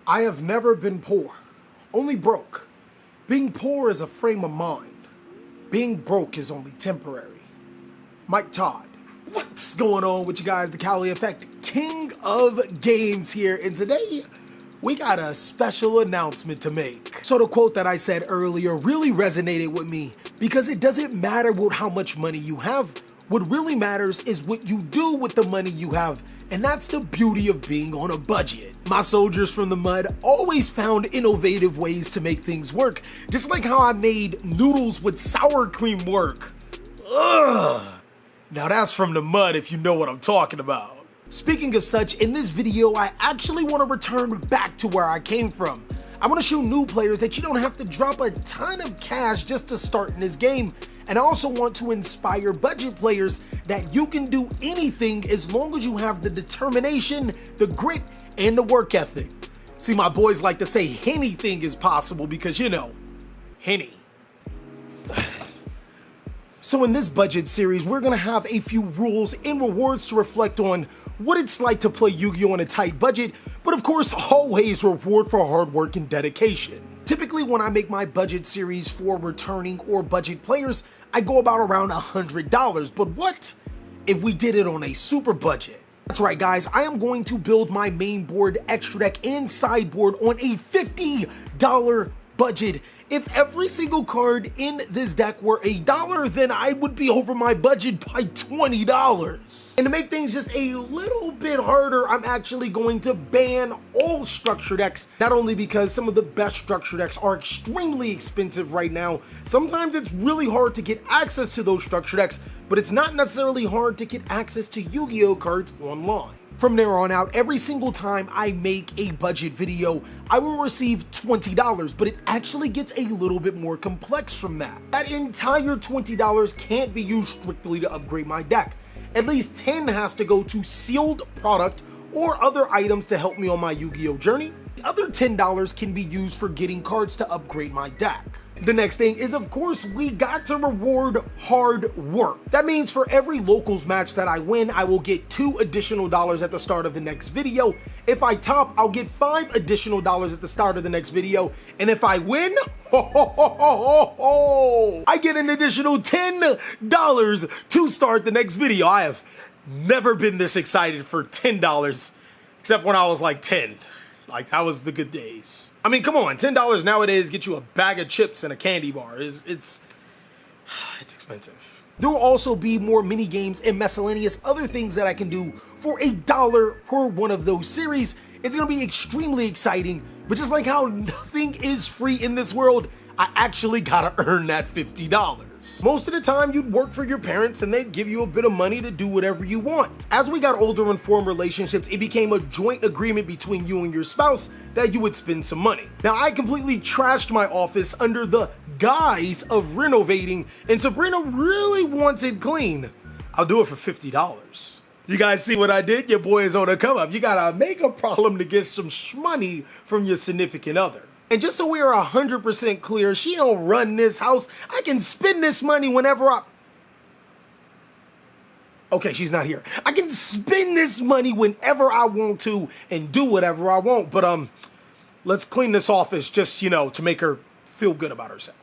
I have never been poor, only broke. Being poor is a frame of mind. Being broke is only temporary. Mike Todd. What's going on with you guys? TheCaliEffect, king of games here, and today we got a special announcement to make. So the quote that I said earlier really resonated with me because it doesn't matter how much money you have. What really matters is what you do with the money you have, and that's the beauty of being on a budget. My soldiers from the mud always found innovative ways to make things work, just like how I made noodles with sour cream work. Ugh! Now that's from the mud if you know what I'm talking about. Speaking of such, in this video I actually want to return back to where I came from. I want to show new players that you don't have to drop a ton of cash just to start in this game, and I also want to inspire budget players that you can do anything as long as you have the determination, the grit, and the work ethic. See, my boys like to say anything is possible because, you know, Henny. So in this budget series, we're gonna have a few rules and rewards to reflect on what it's like to play Yu-Gi-Oh! On a tight budget, but of course, always reward for hard work and dedication. Typically, when I make my budget series for returning or budget players, I go about around $100, but what if we did it on a super budget? That's right, guys, I am going to build my main board, extra deck, and sideboard on a $50 budget. If every single card in this deck were $1, then I would be over my budget by $20. And to make things just a little bit harder, I'm actually going to ban all structure decks, not only because some of the best structure decks are extremely expensive right now, sometimes it's really hard to get access to those structure decks, but it's not necessarily hard to get access to Yu-Gi-Oh! Cards online. From there on out, every single time I make a budget video, I will receive $20, but it actually gets a little bit more complex from that. That entire $20 can't be used strictly to upgrade my deck. At least 10 has to go to sealed product or other items to help me on my Yu-Gi-Oh! Journey. The other $10 can be used for getting cards to upgrade my deck. The next thing is, of course, we got to reward hard work. That means for every locals match that I win, I will get $2 additional at the start of the next video. If I top, I'll get $5 additional at the start of the next video. And if I win, I get an additional $10 to start the next video. I have never been this excited for $10, except when I was like 10. Like, that was the good days. I mean, come on, $10 nowadays get you a bag of chips and a candy bar. It's expensive. There will also be more mini games and miscellaneous other things that I can do for $1 per one of those series. It's gonna be extremely exciting, but just like how nothing is free in this world, I actually gotta earn that $50. Most of the time, you'd work for your parents and they'd give you a bit of money to do whatever you want. As we got older and formed relationships, it became a joint agreement between you and your spouse that you would spend some money. Now, I completely trashed my office under the guise of renovating, and Sabrina really wants it clean. I'll do it for $50. You guys see what I did? Your boy is on a come up. You gotta make a problem to get some shmoney from your significant other. And just so we are 100% clear, she don't run this house. I can spend this money whenever I... Okay, she's not here. I can spend this money whenever I want to and do whatever I want. But let's clean this office just, you know, to make her feel good about herself.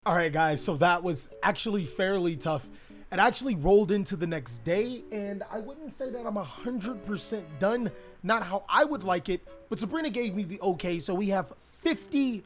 All right, guys, so that was actually fairly tough. It actually rolled into the next day, and I wouldn't say that I'm 100% done, not how I would like it, but Sabrina gave me the okay, so we have $50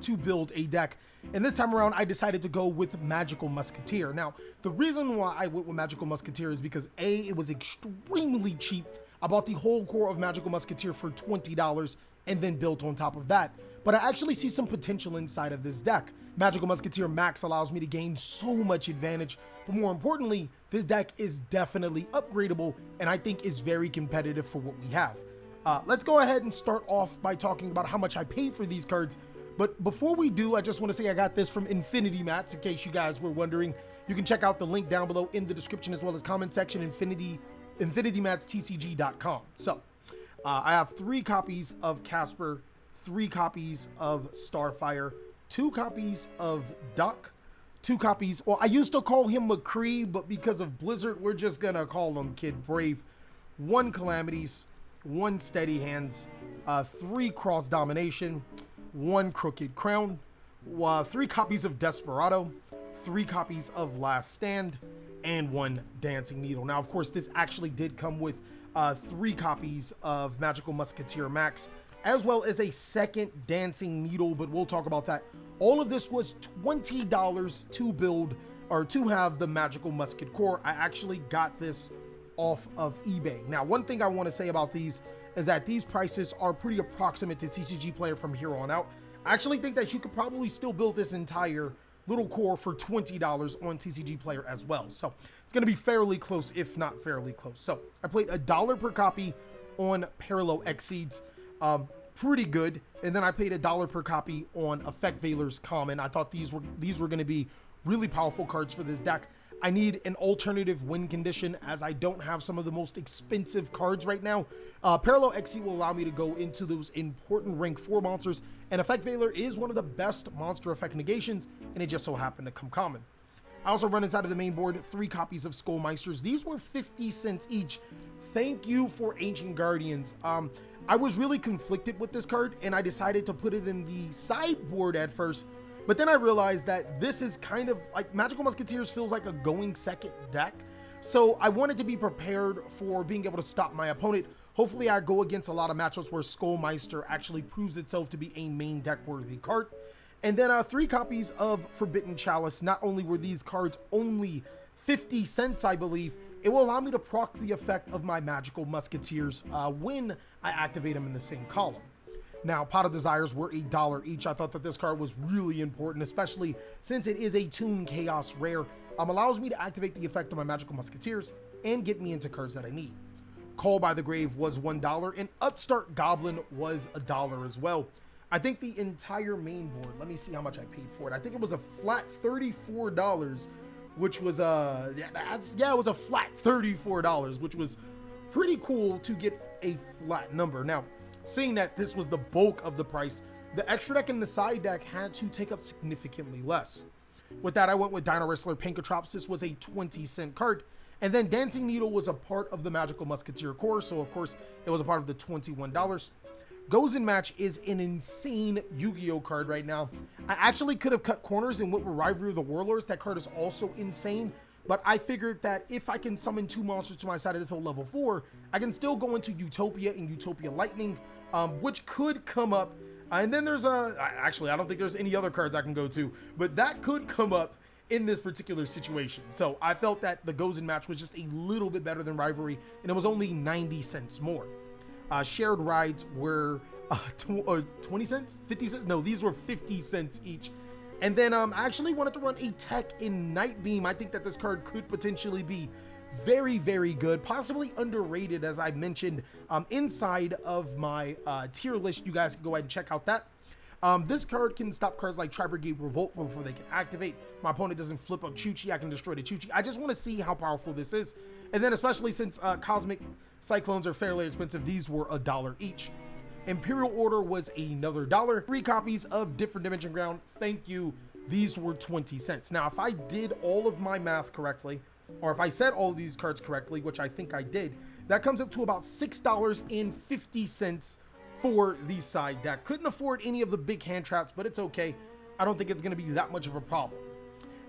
to build a deck. And this time around, I decided to go with Magical Musketeer. Now, the reason why I went with Magical Musketeer is because A, it was extremely cheap. I bought the whole core of Magical Musketeer for $20 and then built on top of that. But I actually see some potential inside of this deck. Magical Musketeer Max allows me to gain so much advantage, but more importantly, this deck is definitely upgradable and I think is very competitive for what we have. Let's go ahead and start off by talking about how much I paid for these cards. But before we do, I just want to say I got this from Infinity Mats, in case you guys were wondering. You can check out the link down below in the description as well as comment section, infinitymatstcg.com. So, I have 3 copies of Casper, 3 copies of Starfire, 2 copies of Duck, 2 copies, well, I used to call him McCree, but because of Blizzard, we're just gonna call him Kid Brave, 1 Calamities, 1 Steady Hands, 3 Cross Domination, 1 Crooked Crown, 3 copies of Desperado, 3 copies of Last Stand, and 1 Dancing Needle. Now, of course, this actually did come with 3 copies of Magical Musketeer Max, as well as a second Dancing Needle, but we'll talk about that. All of this was $20 to build, or to have the Magical Musket core. I actually got this off of eBay. Now, one thing I want to say about these is that these prices are pretty approximate to TCG Player from here on out. I actually think that you could probably still build this entire little core for $20 on TCG Player as well. So it's going to be fairly close, if not fairly close. So I played $1 per copy on Parallel Exceeds. Pretty good. And then I paid $1 per copy on Effect Veiler's Common. I thought these were going to be really powerful cards for this deck. I need an alternative win condition as I don't have some of the most expensive cards right now. Parallel Exceed will allow me to go into those important rank 4 monsters, and Effect Veiler is one of the best monster effect negations, and it just so happened to come common. I also run inside of the main board 3 copies of Skullmeisters. These were 50 cents each. Thank you for Ancient Guardians. I was really conflicted with this card, and I decided to put it in the sideboard at first, but then I realized that this is kind of like Magical Musketeers feels like a going second deck. So I wanted to be prepared for being able to stop my opponent. Hopefully I go against a lot of matchups where Skullmeister actually proves itself to be a main deck worthy card. And then 3 copies of Forbidden Chalice. Not only were these cards only 50 cents, I believe, it will allow me to proc the effect of my Magical Musketeers when I activate them in the same column. Now, Pot of Desires were $1 each. I thought that this card was really important, especially since it is a Toon Chaos rare. Allows me to activate the effect of my Magical Musketeers and get me into cards that I need. Call by the Grave was $1, and Upstart Goblin was $1 as well. I think the entire main board, let me see how much I paid for it. I think it was a flat $34, which was it was a flat $34, which was pretty cool to get a flat number. Now, seeing that this was the bulk of the price, the extra deck and the side deck had to take up significantly less. With that, I went with Dino Wrestler Pankotrops. This was a 20-cent card. And then Dancing Needle was a part of the Magical Musketeer core, so of course, it was a part of the $21. Goes in Match is an insane Yu-Gi-Oh card right now. I actually could have cut corners and went with Rivalry of the Warlords. That card is also insane. But I figured that if I can summon 2 monsters to my side of the field level 4, I can still go into Utopia and Utopia Lightning, which could come up. And then there's actually, I don't think there's any other cards I can go to, but that could come up in this particular situation. So I felt that the Goes in Match was just a little bit better than Rivalry, and it was only 90 cents more. Shared Rides were 20 cents? 50 cents? No, these were 50 cents each. And then I actually wanted to run a tech in Night Beam. I think that this card could potentially be very, very good, possibly underrated, as I mentioned inside of my tier list. You guys can go ahead and check out that. This card can stop cards like Tri-Brigade Revolt before they can activate. My opponent doesn't flip up Chuchi, I can destroy the Chuchi. I just want to see how powerful this is. And then especially since Cosmic Cyclones are fairly expensive, these were $1 each. Imperial Order was another $1. 3 copies of Different Dimension Ground, thank you. These were 20 cents. Now, if I did all of my math correctly, or if I said all of these cards correctly, which I think I did, that comes up to about $6.50 for the side deck. Couldn't afford any of the big hand traps, but it's okay. I don't think it's going to be that much of a problem.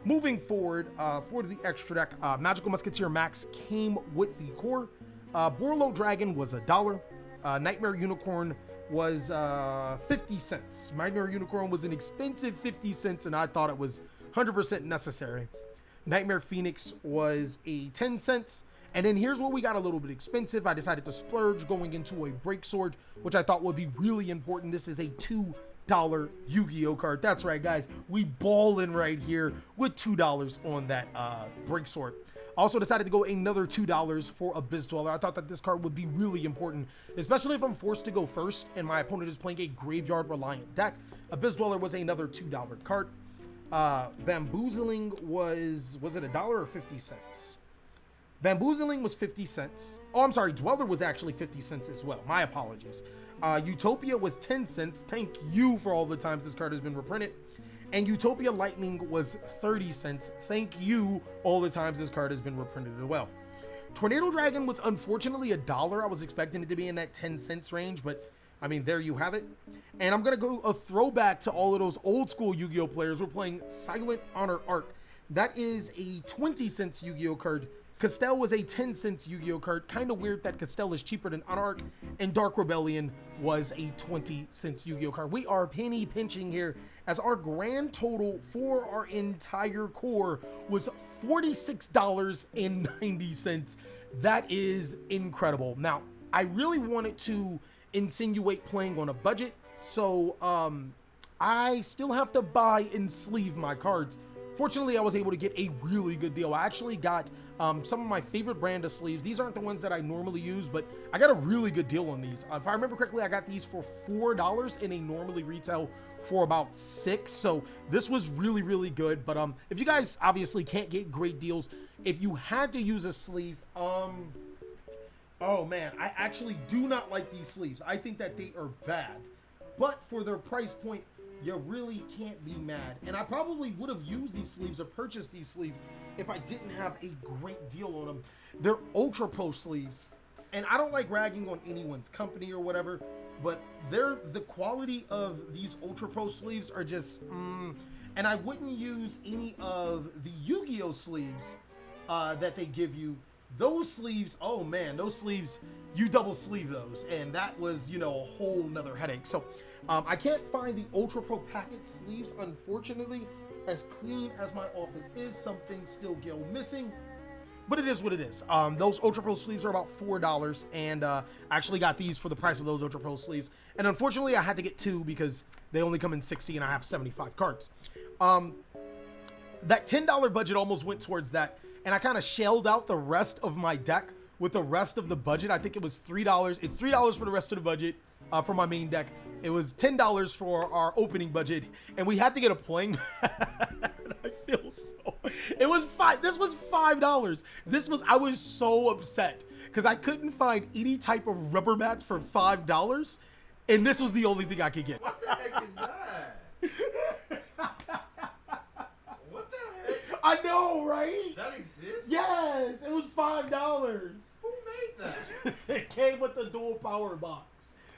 Moving forward, for the extra deck, Magical Musketeer Max came with the core. Borlo Dragon was $1. Nightmare Unicorn was 50 cents. Nightmare Unicorn was an expensive 50 cents, and I thought it was 100% necessary. Nightmare Phoenix was a 10 cents. And then here's where we got a little bit expensive. I decided to splurge going into a break sword, which I thought would be really important. This is a $2 Yu-Gi-Oh card. That's right, guys. We ballin' right here with $2 on that break sword. Also decided to go another $2 for Abyss Dweller. I thought that this card would be really important, especially if I'm forced to go first and my opponent is playing a graveyard reliant deck. Abyss Dweller was another $2 card. Bamboozling was it $1 or 50 cents? Bamboozling was 50 cents. Oh, I'm sorry, Dweller was actually 50 cents as well. My apologies. Utopia was 10 cents. Thank you for all the times this card has been reprinted. And Utopia Lightning was 30 cents. Thank you all the times this card has been reprinted as well. Tornado Dragon was unfortunately $1. I was expecting it to be in that 10 cents range, but I mean, there you have it. And I'm gonna go a throwback to all of those old school Yu-Gi-Oh players. We're playing Silent Honor Arc. That is a 20 cents Yu-Gi-Oh card. Castel was a 10 cents Yu-Gi-Oh card. Kind of weird that Castel is cheaper than Anarch. And Dark Rebellion was a 20 cents Yu-Gi-Oh card. We are penny pinching here as our grand total for our entire core was $46.90. That is incredible. Now, I really wanted to insinuate playing on a budget, so I still have to buy and sleeve my cards. Fortunately, I was able to get a really good deal. I actually got some of my favorite brand of sleeves. These aren't the ones that I normally use, but I got a really good deal on these. If I remember correctly, I got these for $4 and they normally retail for about $6. So this was really, really good. But if you guys obviously can't get great deals, if you had to use a sleeve, oh man, I actually do not like these sleeves. I think that they are bad, but for their price point, you really can't be mad. And I probably would have used these sleeves or purchased these sleeves if I didn't have a great deal on them. They're Ultra Pro sleeves, and I don't like ragging on anyone's company or whatever, but the quality of these Ultra Pro sleeves are just, and I wouldn't use any of the Yu-Gi-Oh sleeves that they give you. Those sleeves, oh man, those sleeves, you double sleeve those, and that was, you know, a whole nother headache. So I can't find the Ultra Pro packet sleeves, unfortunately. As clean as my office is, something still go missing, but it is what it is. Those Ultra Pro sleeves are about $4, and I actually got these for the price of those Ultra Pro sleeves. And unfortunately, I had to get two because they only come in 60 and I have 75 cards. That $10 budget almost went towards that, and I kind of shelled out the rest of my deck with the rest of the budget. I think it was $3. It's $3 for the rest of the budget for my main deck. It was $10 for our opening budget, and we had to get a playing mat. I feel so. It was this was $5. I was so upset because I couldn't find any type of rubber mats for $5, and this was the only thing I could get. What the heck is that? What the heck? I know, right? That exists? Yes, it was $5. Who made that? It came with the dual power box.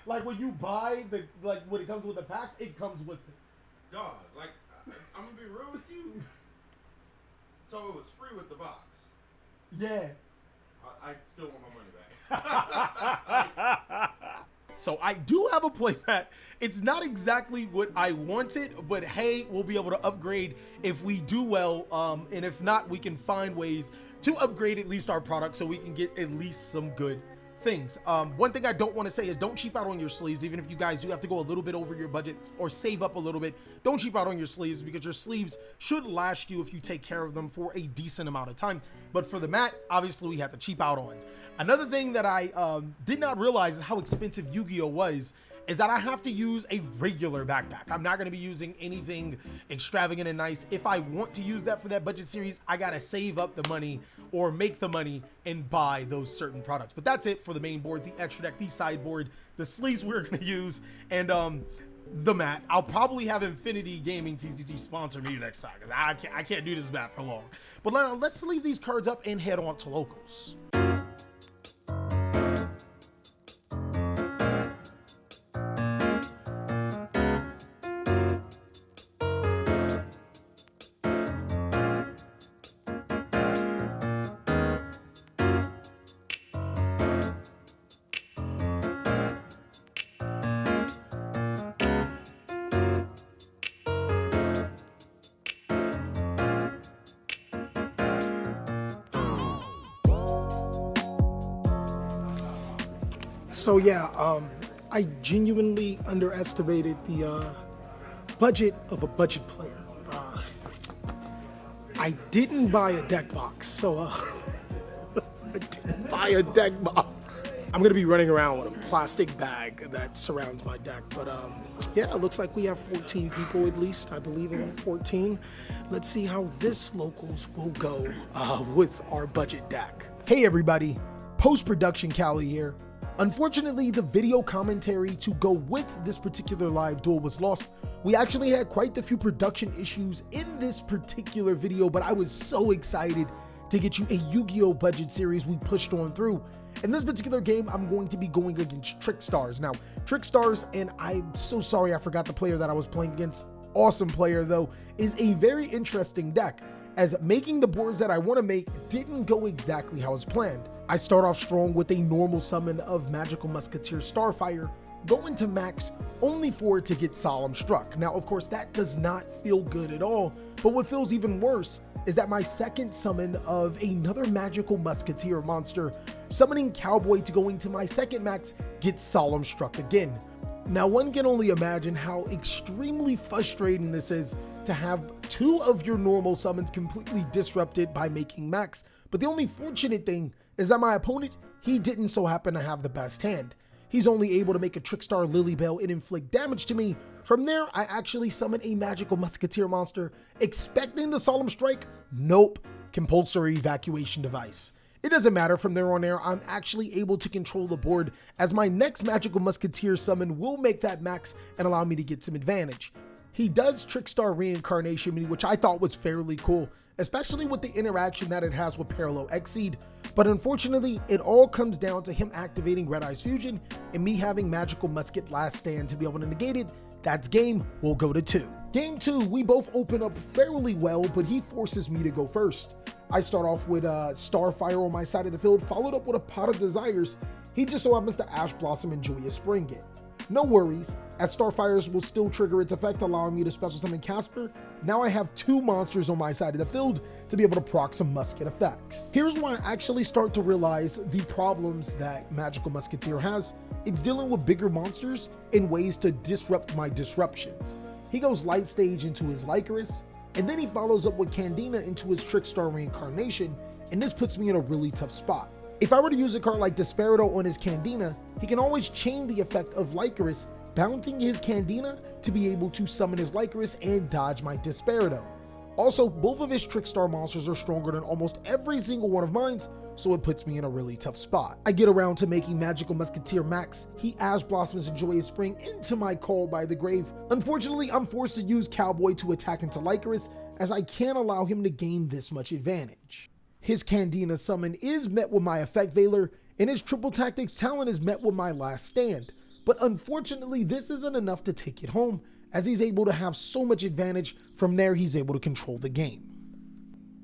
Like when you buy when it comes with the packs, it comes with it. God, like, I'm gonna be real with you. So it was free with the box. Yeah. I still want my money back. So I do have a playmat. It's not exactly what I wanted, but hey, we'll be able to upgrade if we do well. And if not, we can find ways to upgrade at least our product so we can get at least some good things. One thing I don't want to say is don't cheap out on your sleeves. Even if you guys do have to go a little bit over your budget or save up a little bit, don't cheap out on your sleeves, because your sleeves should last you if you take care of them for a decent amount of time. But for the mat, obviously we have to cheap out on. Another thing that I did not realize is how expensive Yu-Gi-Oh was, is that I have to use a regular backpack. I'm not going to be using anything extravagant and nice. If I want to use that for that budget series, I got to save up the money or make the money and buy those certain products. But that's it for the main board, the extra deck, the sideboard, the sleeves we're going to use, and the mat. I'll probably have Infinity Gaming TCG sponsor me next time, because I can't do this mat for long. But let's leave these cards up and head on to locals. So yeah, I genuinely underestimated the budget of a budget player. I didn't buy a deck box, so I didn't buy a deck box. I'm gonna be running around with a plastic bag that surrounds my deck, but yeah, it looks like we have 14 people at least. I believe in 14. Let's see how this locals will go with our budget deck. Hey everybody, post-production Cali here. Unfortunately, the video commentary to go with this particular live duel was lost. We actually had quite a few production issues in this particular video, but I was so excited to get you a Yu-Gi-Oh! Budget series we pushed on through. In this particular game, I'm going to be going against Trickstars. Now, Trickstars, and I'm so sorry I forgot the player that I was playing against, awesome player though, is a very interesting deck, as making the boards that I want to make didn't go exactly how it was planned. I start off strong with a normal summon of Magical Musketeer Starfire, go into max only for it to get Solemn Struck. Now, of course, that does not feel good at all, but what feels even worse is that my second summon of another Magical Musketeer monster, summoning Cowboy to go into my second max, gets Solemn Struck again. Now, one can only imagine how extremely frustrating this is to have two of your normal summons completely disrupted by making max, but the only fortunate thing is that my opponent, he didn't so happen to have the best hand. He's only able to make a Trickstar Lilybell and inflict damage to me. From there, I actually summon a Magical Musketeer monster, expecting the Solemn Strike. Nope, compulsory evacuation device. It doesn't matter, from there on there, I'm actually able to control the board, as my next Magical Musketeer summon will make that max and allow me to get some advantage. He does Trickstar Reincarnation me, which I thought was fairly cool, especially with the interaction that it has with Parallel Exceed. But unfortunately, it all comes down to him activating Red Eyes Fusion and me having Magical Musket Last Stand to be able to negate it. That's game. We'll go to 2. Game 2, we both open up fairly well, but he forces me to go first. I start off with Starfire on my side of the field, followed up with a Pot of Desires. He just so happens to Ash Blossom and Joyous Spring it. No worries, as Starfires will still trigger its effect, allowing me to special summon Casper. Now I have 2 monsters on my side of the field to be able to proc some musket effects. Here's where I actually start to realize the problems that Magical Musketeer has. It's dealing with bigger monsters in ways to disrupt my disruptions. He goes Light Stage into his Lycoris, and then he follows up with Candina into his Trickstar Reincarnation, and this puts me in a really tough spot. If I were to use a card like Desperado on his Candina, he can always chain the effect of Lycoris, bouncing his Candina to be able to summon his Lycoris and dodge my Desperado. Also, both of his Trickstar monsters are stronger than almost every single one of mine, so it puts me in a really tough spot. I get around to making Magical Musketeer max. He Ash Blossoms and Joyous Spring into my Call by the Grave. Unfortunately, I'm forced to use Cowboy to attack into Lycoris, as I can't allow him to gain this much advantage. His Candina summon is met with my Effect Veiler, and his Triple Tactics talent is met with my Last Stand. But unfortunately, this isn't enough to take it home, as he's able to have so much advantage. From there, he's able to control the game.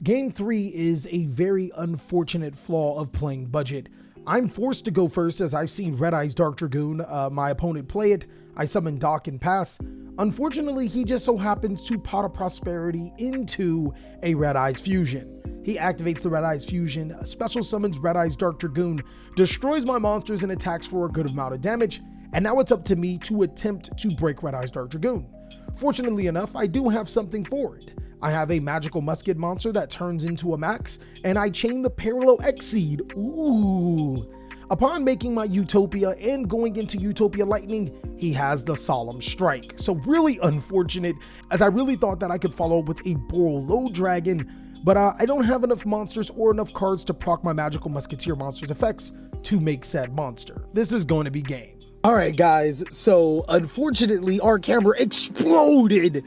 Game 3 is a very unfortunate flaw of playing budget. I'm forced to go first, as I've seen Red Eyes Dark Dragoon, my opponent, play it. I summon Dock and pass. Unfortunately, he just so happens to Pot of Prosperity into a Red Eyes Fusion. He activates the Red Eyes Fusion, special summons Red Eyes Dark Dragoon, destroys my monsters and attacks for a good amount of damage, and now it's up to me to attempt to break Red Eyes Dark Dragoon. Fortunately enough, I do have something for it. I have a Magical Musket monster that turns into a max, and I chain the Parallel Exceed. Ooh. Upon making my Utopia and going into Utopia Lightning, he has the Solemn Strike. So really unfortunate, as I really thought that I could follow with a Borlow Dragon, but I don't have enough monsters or enough cards to proc my Magical Musketeer monster's effects to make said monster. This is going to be game. All right, guys, so unfortunately our camera exploded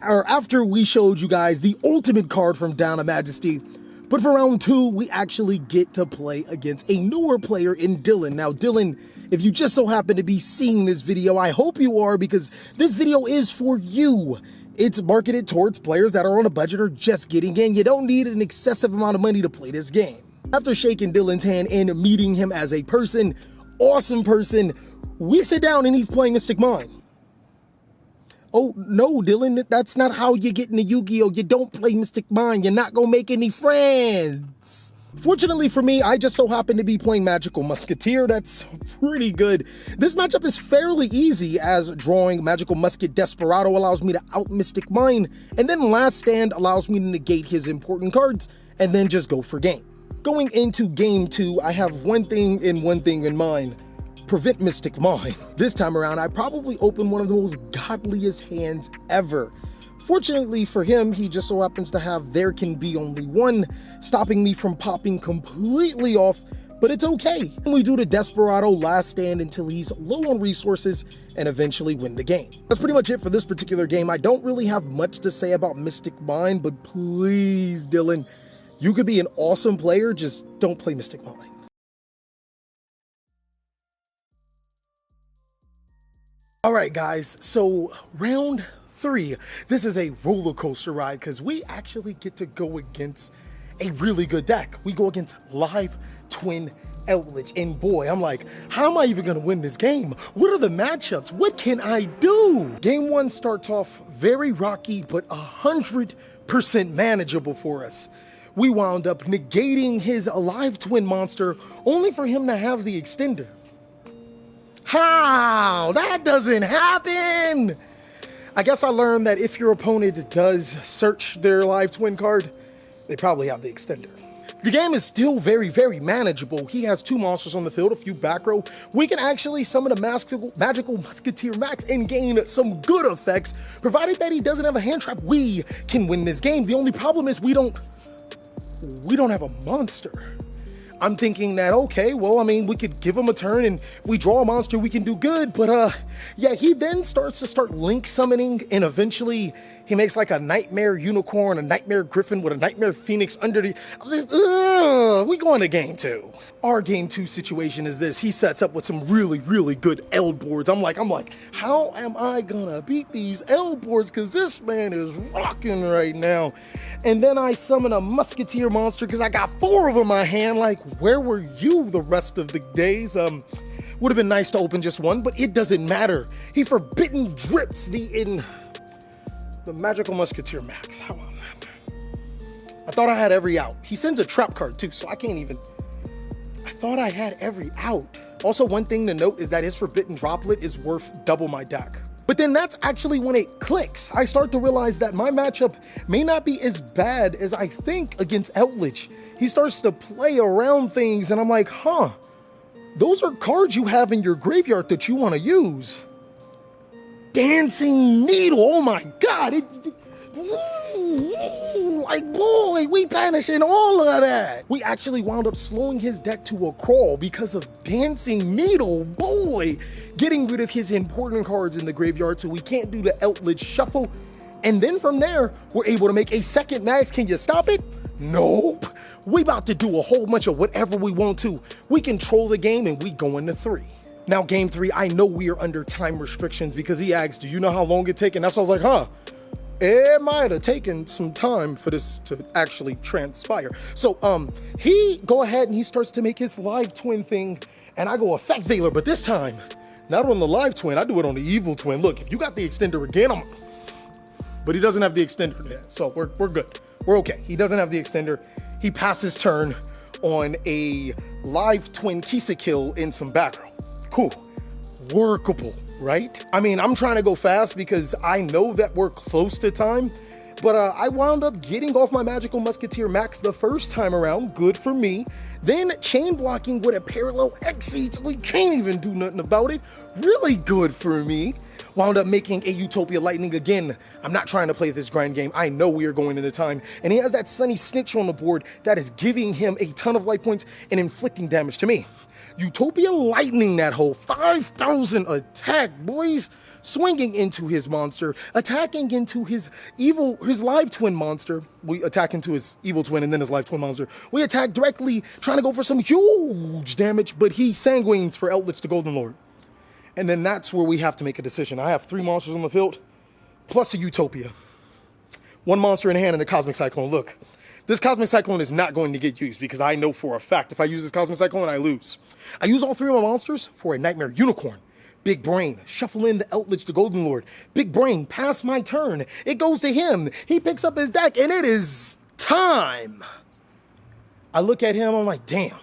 after we showed you guys the ultimate card from Down to Majesty. But for round 2, we actually get to play against a newer player in Dylan. Now, Dylan, if you just so happen to be seeing this video, I hope you are, because this video is for you. It's marketed towards players that are on a budget or just getting in. You don't need an excessive amount of money to play this game. After shaking Dylan's hand and meeting him as a person, awesome person, we sit down and he's playing Mystic Mine. Oh, no, Dylan, that's not how you get into Yu-Gi-Oh! You don't play Mystic Mine. You're not gonna make any friends. Fortunately for me, I just so happen to be playing Magical Musketeer. That's pretty good. This matchup is fairly easy, as drawing Magical Musket Desperado allows me to out Mystic Mine, and then Last Stand allows me to negate his important cards, and then just go for game. Going into game 2, I have one thing in mind: prevent Mystic Mine. This time around, I probably open one of the most godliest hands ever. Fortunately for him, he just so happens to have There Can Be Only One, stopping me from popping completely off, but it's okay. We do the Desperado Last Stand until he's low on resources and eventually win the game. That's pretty much it for this particular game. I don't really have much to say about Mystic Mine, but please, Dylan, you could be an awesome player, just don't play Mystic Mine. All right, guys, so round 3. This is a roller coaster ride because we actually get to go against a really good deck. We go against Live Twin Eldritch, and boy, I'm like, how am I even gonna win this game? What are the matchups? What can I do? Game 1 starts off very rocky, but 100% manageable for us. We wound up negating his Live Twin monster only for him to have the extender. How? That doesn't happen! I guess I learned that if your opponent does search their Live Twin card, they probably have the extender. The game is still very, very manageable. He has 2 monsters on the field, a few back row. We can actually summon a Magical Musketeer Max and gain some good effects. Provided that he doesn't have a hand trap, we can win this game. The only problem is we don't have a monster. I'm thinking that, okay, well, I mean, we could give him a turn and we draw a monster, we can do good, but yeah, he then starts to link summoning, and eventually he makes like a Nightmare Unicorn, a Nightmare Griffin with a Nightmare Phoenix under the, we going to game 2. Our game 2 situation is this: he sets up with some really, really good Eld boards. I'm like, how am I gonna beat these Eld boards? Cause this man is rocking right now. And then I summon a Musketeer monster because I got 4 of them in my hand. Like, where were you the rest of the days? Would have been nice to open just one, but it doesn't matter. He forbidden drips the Magical Musketeer Max. How about that? I thought I had every out. He sends a trap card too, so I can't even. I thought I had every out. Also, one thing to note is that his forbidden droplet is worth double my deck. But then that's actually when it clicks. I start to realize that my matchup may not be as bad as I think against Eldritch. He starts to play around things, and I'm like, huh, those are cards you have in your graveyard that you want to use. Dancing Needle, oh my God. Like, boy, we banishing all of that. We actually wound up slowing his deck to a crawl because of Dancing Needle, boy. Getting rid of his important cards in the graveyard so we can't do the Eldritch Shuffle. And then from there, we're able to make a second max. Can you stop it? Nope. We about to do a whole bunch of whatever we want to. We control the game and we go into 3. Now, game 3, I know we are under time restrictions because he asked, do you know how long it takes? And that's why I was like, huh. It might have taken some time for this to actually transpire. So he go ahead and he starts to make his Live Twin thing, and I go Effect Veiler, but this time, not on the Live Twin, I do it on the Evil Twin. Look, if you got the extender again, but he doesn't have the extender yet, so we're good. We're okay. He doesn't have the extender. He passes turn on a Live Twin Kisa kill in some back row. Cool. Workable, right? I mean, I'm trying to go fast because I know that we're close to time, but I wound up getting off my Magical Musketeer Max the first time around. Good for me. Then chain blocking with a Parallel Exceed, so we can't even do nothing about it. Really good for me. Wound up making a Utopia Lightning again. I'm not trying to play this grind game. I know we are going into time. And he has that Sunny Snitch on the board that is giving him a ton of life points and inflicting damage to me. Utopia Lightning that whole 5,000 attack, boys. Swinging into his monster, attacking into his Live Twin monster. We attack into his Evil Twin and then his Live Twin monster. We attack directly, trying to go for some huge damage, but he sanguines for Eldritch the Golden Lord. And then that's where we have to make a decision. I have 3 monsters on the field, plus a Utopia. 1 monster in hand and a Cosmic Cyclone. Look, this Cosmic Cyclone is not going to get used because I know for a fact if I use this Cosmic Cyclone, I lose. I use all 3 of my monsters for a Nightmare Unicorn. Big Brain, shuffle in the Eldritch the Golden Lord. Big Brain, pass my turn. It goes to him. He picks up his deck and it is time. I look at him, I'm like, damn.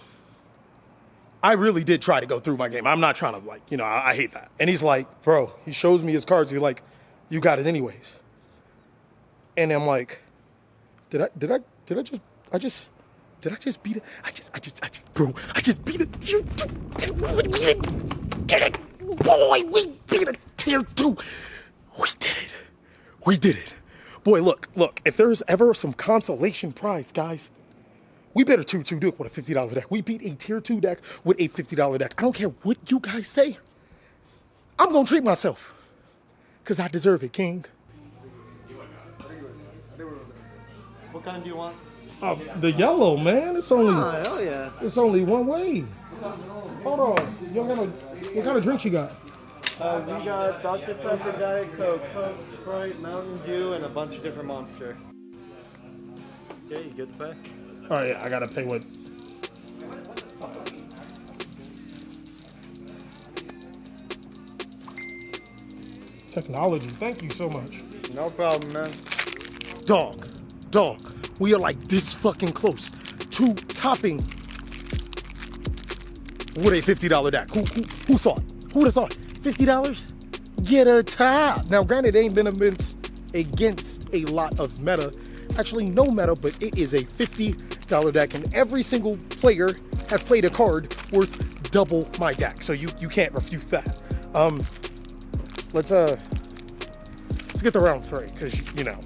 I really did try to go through my game. I'm not trying to like, you know, I hate that. And he's like, bro, he shows me his cards. He's like, you got it anyways. And I'm like, did I just beat it? Bro, I just beat it. Did it. Boy, we beat a tier 2. We did it. Boy, look, if there's ever some consolation prize, guys, we better 2-2 Duke with a $50 deck. We beat a tier 2 deck with a $50 deck. I don't care what you guys say. I'm going to treat myself because I deserve it, King. What kind do you want? The yellow, man. It's only, hell yeah. It's only one way. Hold on. What kind of drinks you got? We got Dr. Pepper, Diet Coke, Sprite, Mountain Dew, and a bunch of different Monster. Okay, you good to pay? Oh, yeah, I got to pay with... Technology. Thank you so much. No problem, man. Dog. We are like this fucking close to topping with a $50 deck. Who thought? Who would have thought? $50? Get a top. Now, granted, it ain't been against a lot of meta. Actually, no meta, but it is a $50 deck, and every single player has played a card worth double my deck. So you can't refute that. Let's get to round 3, because you know.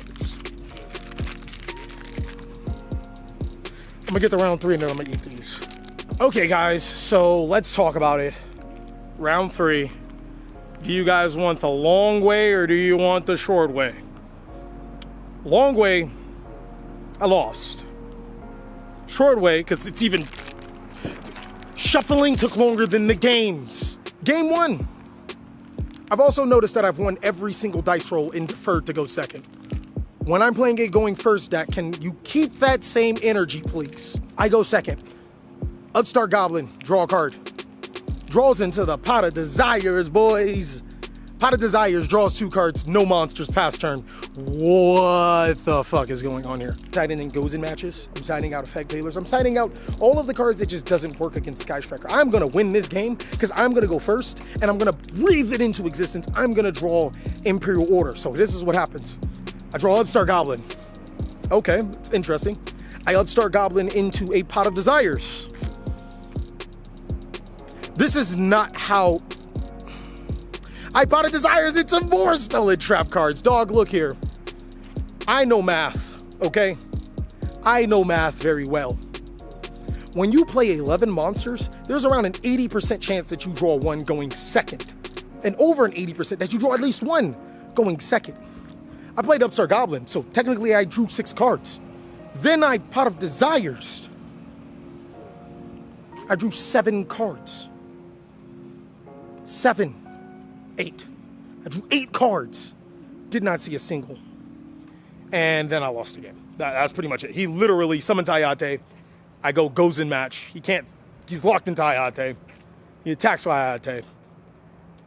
I'm gonna get to round 3 and then I'm gonna eat these. Okay, guys, so let's talk about it. Round 3. Do you guys want the long way or do you want the short way? Long way, I lost. Short way, because it's even... Shuffling took longer than the games. Game 1. I've also noticed that I've won every single dice roll and deferred to go second. When I'm playing a going first deck, can you keep that same energy, please? I go second. Upstart Goblin, draw a card. Draws into the Pot of Desires, boys. Pot of Desires draws 2 cards, no monsters past turn. What the fuck is going on here? Siding in goes in matches. I'm siding out Effect Tailors. I'm siding out all of the cards that just doesn't work against Sky Striker. I'm gonna win this game because I'm gonna go first and I'm gonna breathe it into existence. I'm gonna draw Imperial Order. So this is what happens. I draw Upstart Goblin. Okay, it's interesting. I Upstart Goblin into a Pot of Desires. This is not how I Pot of Desires into more Spell and Trap cards. Dog, look here. I know math, okay? I know math very well. When you play 11 monsters, there's around an 80% chance that you draw one going second. And over an 80% that you draw at least one going second. I played Upstart Goblin, so technically I drew 6 cards. Then I Pot of Desires. I drew 7 cards. 7. 8. I drew 8 cards. Did not see a single. And then I lost the game. That's pretty much it. He literally summons Hayate. I go goes in match. He's locked into Hayate. He attacks with Hayate.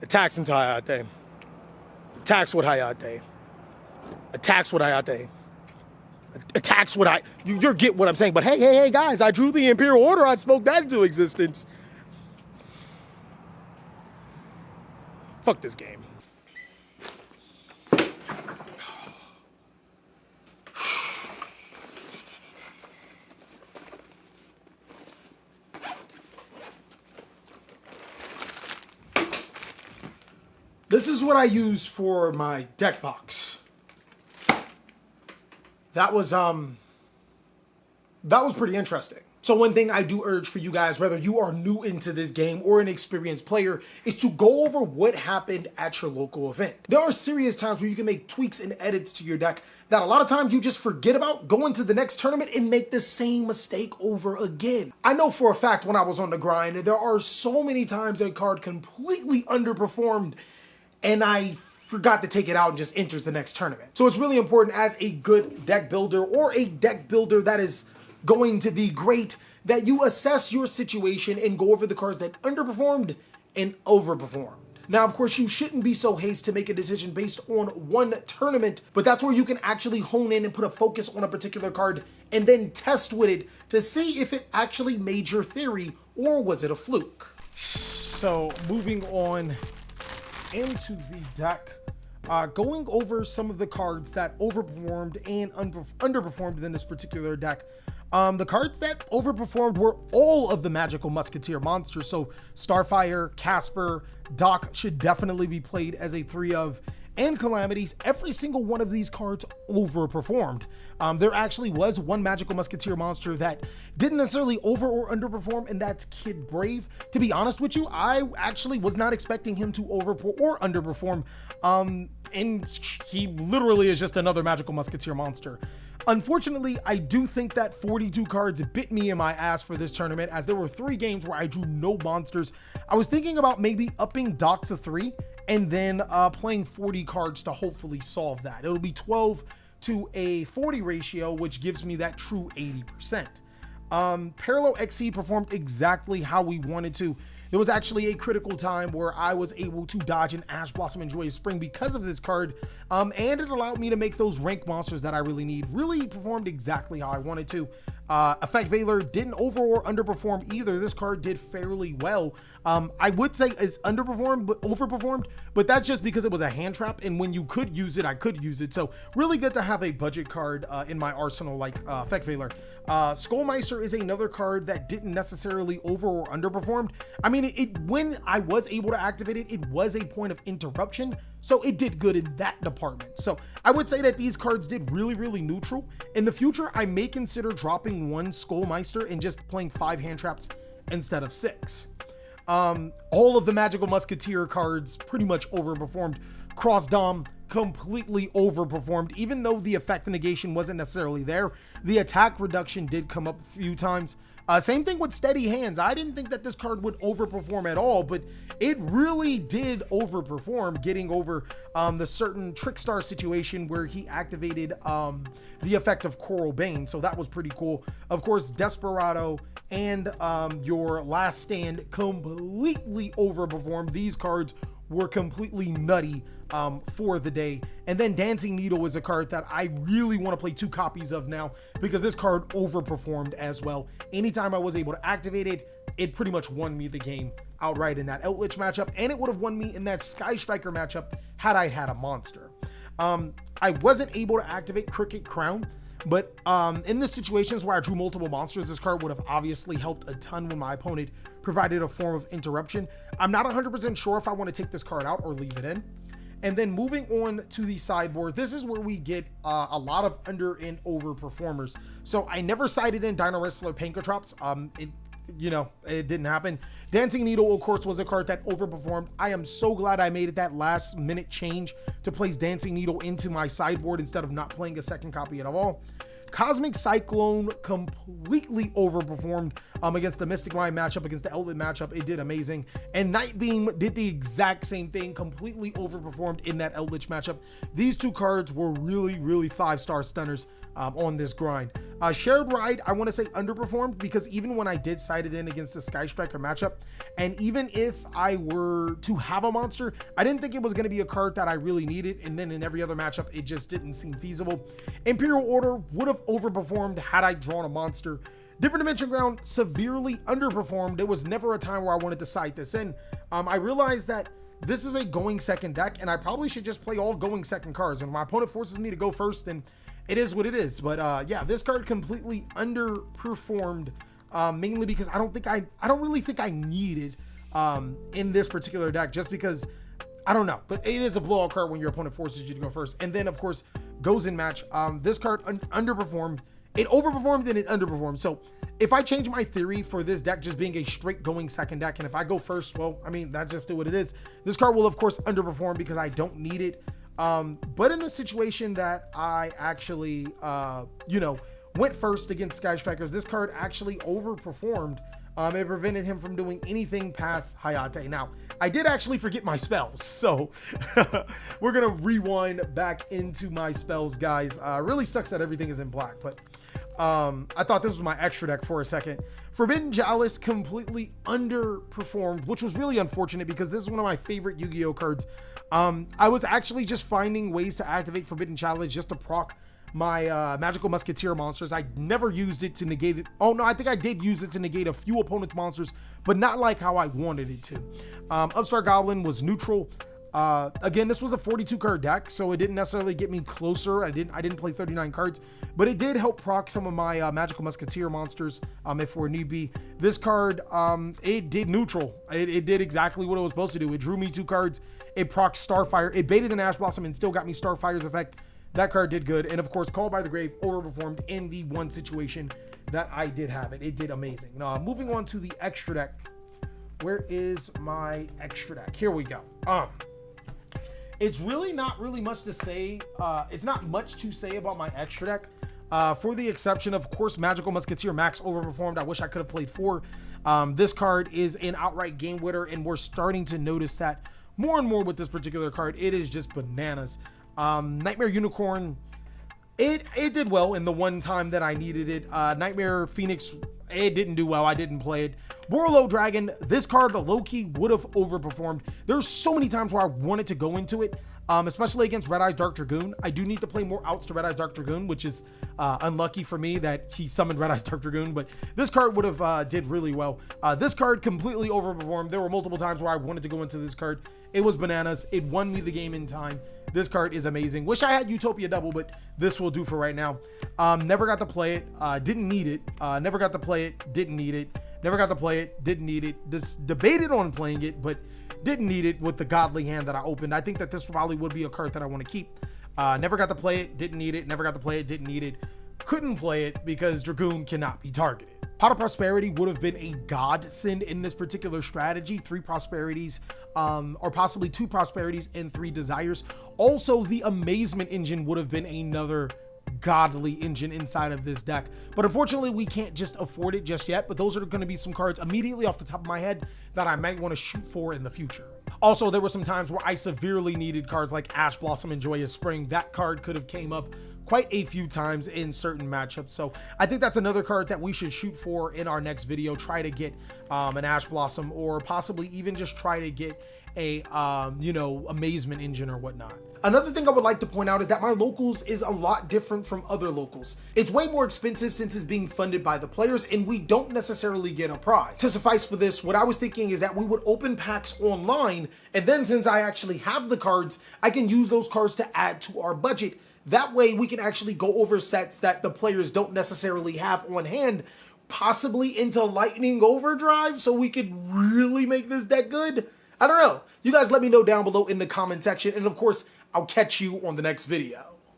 Attacks into Hayate. Attacks with Hayate. Attacks with Hayate. Attacks with you get what I'm saying, but hey, guys, I drew the Imperial Order. I spoke that into existence. Fuck this game. This is what I use for my deck box. That was pretty interesting. So one thing I do urge for you guys, whether you are new into this game or an experienced player, is to go over what happened at your local event. There are serious times where you can make tweaks and edits to your deck that a lot of times you just forget about, go into the next tournament and make the same mistake over again. I know for a fact when I was on the grind, there are so many times a card completely underperformed and I forgot to take it out and just entered the next tournament. So it's really important as a good deck builder or a deck builder that is going to be great that you assess your situation and go over the cards that underperformed and overperformed. Now, of course, you shouldn't be so hasty to make a decision based on one tournament, but that's where you can actually hone in and put a focus on a particular card and then test with it to see if it actually made your theory or was it a fluke. So moving on into the deck, going over some of the cards that overperformed and underperformed in this particular deck. The cards that overperformed were all of the magical musketeer monsters. So Starfire, Casper, Doc should definitely be played as a 3 of, and Calamities. Every single one of these cards overperformed. There actually was one magical musketeer monster that didn't necessarily over or underperform, and that's Kid Brave. To be honest with you, I actually was not expecting him to over or underperform. And he literally is just another magical musketeer monster. Unfortunately, I do think that 42 cards bit me in my ass for this tournament, as there were 3 games where I drew no monsters. I was thinking about maybe upping Doc to 3 and then playing 40 cards to hopefully solve that. It'll be 12 to a 40 ratio, which gives me that true 80%. Parallel XC performed exactly how we wanted to. There was actually a critical time where I was able to dodge an Ash Blossom and Joyous Spring because of this card, and it allowed me to make those rank monsters that I really need. Really performed exactly how I wanted to. Effect Veiler didn't over or underperform either. This card did fairly well. I would say it's underperformed but overperformed, but that's just because it was a hand trap, and when you could use it, I could use it. So really good to have a budget card in my arsenal like Effect Veiler. Skullmeister is another card that didn't necessarily over or underperformed. I mean, when I was able to activate it, it was a point of interruption, so it did good in that department. So I would say that these cards did really, really neutral. In the future, I may consider dropping 1 Skullmeister and just playing 5 hand traps instead of 6. All of the magical musketeer cards pretty much overperformed. Cross Dom completely overperformed, even though the effect negation wasn't necessarily there. The attack reduction did come up a few times. Same thing with Steady Hands. I didn't think that this card would overperform at all, but it really did overperform, getting over the certain Trickstar situation where he activated the effect of Coral Bane. So that was pretty cool. Of course, Desperado and your Last Stand completely overperformed. These cards were completely nutty for the day. And then Dancing Needle is a card that I really want to play 2 copies of now, because this card overperformed as well. Anytime I was able to activate it, it pretty much won me the game outright in that Eldritch matchup, and it would have won me in that Sky Striker matchup had I had a monster. I wasn't able to activate Cricket Crown, but in the situations where I drew multiple monsters, this card would have obviously helped a ton when my opponent provided a form of interruption. I'm not 100% sure if I want to take this card out or leave it in. And then moving on to the sideboard, this is where we get a lot of under and over performers. So I never sided in Dino Wrestler Pankotrops. It didn't happen. Dancing Needle, of course, was a card that overperformed. I am so glad I made it that last minute change to place Dancing Needle into my sideboard instead of not playing a second copy at all. Cosmic Cyclone completely overperformed against the Mystic Mind matchup, against the Outlet matchup. It did amazing. And Night Beam did the exact same thing, completely overperformed in that Eldritch matchup. These 2 cards were really, really 5-star stunners on this grind. Shared Ride, I want to say underperformed, because even when I did side it in against the Sky Striker matchup, and even if I were to have a monster, I didn't think it was going to be a card that I really needed, and then in every other matchup, it just didn't seem feasible. Imperial Order would have overperformed had I drawn a monster. Different Dimension Ground severely underperformed. There was never a time where I wanted to side this in. I realized that this is a going second deck, and I probably should just play all going second cards. And if my opponent forces me to go first, then it is what it is. But yeah, this card completely underperformed, mainly because I don't really think I needed in this particular deck, just because I don't know. But it is a blowout card when your opponent forces you to go first. And then of course goes in match. This card underperformed. It overperformed and it underperformed. So if I change my theory for this deck just being a straight going second deck, and if I go first, well, I mean, that's just what it is. This card will of course underperform because I don't need it. But in the situation that I actually, went first against Sky Strikers, this card actually overperformed. It prevented him from doing anything past Hayate. Now, I did actually forget my spells, so we're gonna rewind back into my spells, guys. Really sucks that everything is in black, but I thought this was my extra deck for a second. Forbidden Chalice completely underperformed, which was really unfortunate because this is one of my favorite Yu-Gi-Oh cards. I was actually just finding ways to activate Forbidden Chalice just to proc my magical musketeer monsters. I never used it to negate it. Oh no, I think I did use it to negate a few opponent's monsters, but not like how I wanted it to. Upstart Goblin was neutral. Again, this was a 42 card deck, so it didn't necessarily get me closer. I didn't play 39 cards, but it did help proc some of my magical musketeer monsters if we're need be. This card, it did neutral. It did exactly what it was supposed to do. It drew me 2 cards. It procced Starfire. It baited an Ash Blossom and still got me Starfire's effect. That card did good. And of course, Call by the Grave overperformed in the one situation that I did have it. It did amazing. Now, moving on to the extra deck. Where is my extra deck? Here we go. It's really not much to say. It's not much to say about my extra deck. For the exception of course, Magical Musketeer Max overperformed. I wish I could have played 4. This card is an outright game winner, and we're starting to notice that more and more with this particular card. It is just bananas. Nightmare Unicorn, it did well in the one time that I needed it. Nightmare Phoenix, it didn't do well. I didn't play it. Borolo Dragon, this card low-key would have overperformed. There's so many times where I wanted to go into it, especially against Red Eyes Dark Dragoon. I do need to play more outs to Red Eyes Dark Dragoon, which is unlucky for me that he summoned Red Eyes Dark Dragoon, but this card would have did really well. This card completely overperformed. There were multiple times where I wanted to go into this card. It was bananas. It won me the game in time. This card is amazing. Wish I had Utopia Double, but this will do for right now. Never got to play it. Didn't need it. Never got to play it. Didn't need it. Never got to play it. Didn't need it. This debated on playing it, but didn't need it with the godly hand that I opened. I think that this probably would be a card that I want to keep. Never got to play it. Didn't need it. Never got to play it. Didn't need it. Couldn't play it because Dragoon cannot be targeted. Pot of Prosperity would have been a godsend in this particular strategy. 3 prosperities, or possibly 2 prosperities and 3 desires. Also, the Amazement engine would have been another godly engine inside of this deck, but unfortunately we can't just afford it just yet. But those are going to be some cards immediately off the top of my head that I might want to shoot for in the future. Also, there were some times where I severely needed cards like Ash Blossom and Joyous Spring. That card could have came up quite a few times in certain matchups, so I think that's another card that we should shoot for in our next video. Try to get an Ash Blossom, or possibly even just try to get a you know, Amazement engine or whatnot. Another thing I would like to point out is that my locals is a lot different from other locals. It's way more expensive since it's being funded by the players, and we don't necessarily get a prize. To suffice for this, what I was thinking is that we would open packs online, and then since I actually have the cards, I can use those cards to add to our budget. That way we can actually go over sets that the players don't necessarily have on hand, possibly into Lightning Overdrive, so we could really make this deck good. I don't know. You guys let me know down below in the comment section, and of course, I'll catch you on the next video.